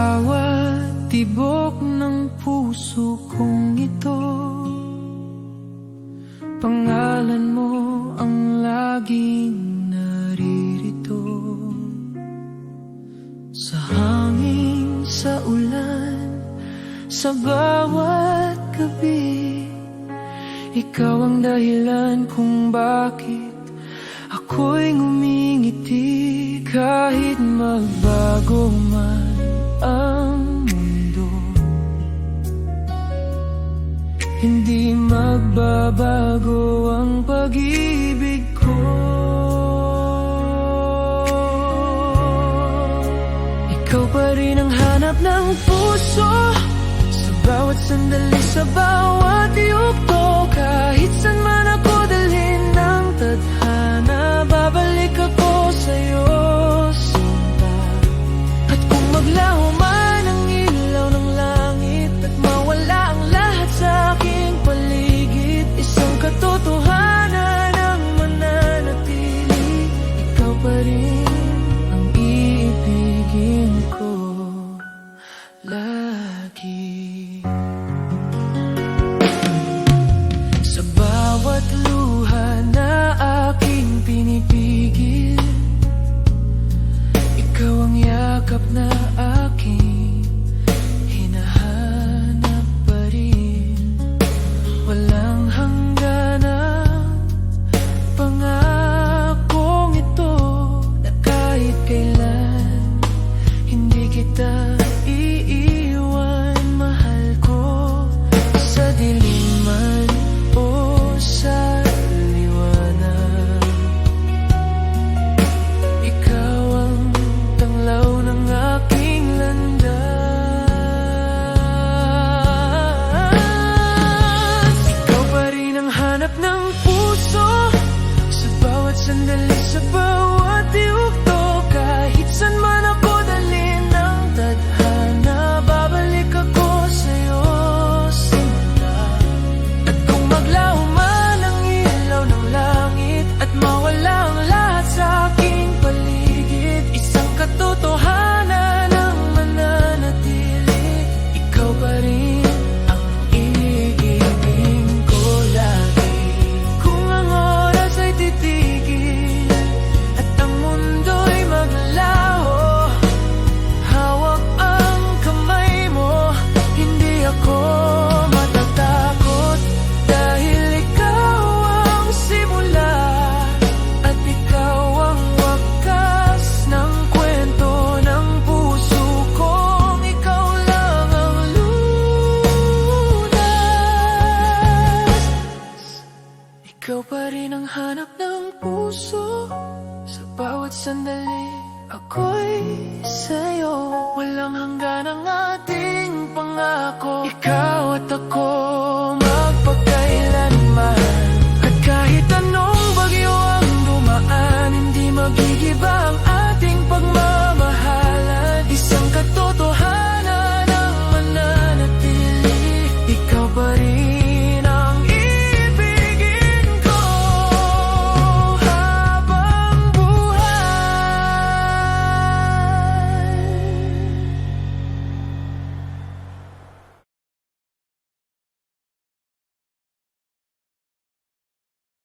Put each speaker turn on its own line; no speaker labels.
bawat tibok ng puso kong ito, pangalan mo ang laging naririto. Sa hangin, sa ulan, sa bawat gabi, ikaw ang dahilan kung bakit ako'y ngumingiti. Kahit magbago man ang mundo, hindi magbabago ang pag-ibig ko. Ikaw pa rin ang hanap ng puso, sa bawat sandali, sa bawat yugto. Kahit saan man ako dalhin ng tadhana, babalik ako sa'yo, sinta. At kung maglaho man ang ilaw ng langit at mawala ang lahat sa aking paligid, isang katotohanan ang mananatili. Ikaw pa rin ang iibigin ko lagi. Sa bawat luha na aking pinipigil, ikaw ang yakap na aking hinahanap pa rin. Walang hangganang pangakong ito, na kahit kailan hindi kita iiwan. Mahal ko sa dilim man o sa liwanag, ikaw ang tanglaw ng aking landas. Ikaw pa rin ang hanap ng puso, sa bawat sandali, sa bawat yugto. Kahit saan man ako dalhin ng tadhana, babalik ako sa'yo, sinta. At kung maglaho man ang ilaw ng langit at mawala ang lahat sa aking paligid, isang katotohanan ang mananatili. Ikaw pa rin ang iibigin ko lagi. Kung ang oras ay titigil at ang mundo'y maglalaho, hawak ang kamay mo, hindi ako matatakot. Dahil ikaw ang simula at ikaw ang wakas ng kwento ng puso kong. Ikaw lang ang lunas. Ikaw pa rin ang hanap ng puso, sa bawat sandali ako'y sa'yo. Walang hanggan ang ating pangako, ikaw at ako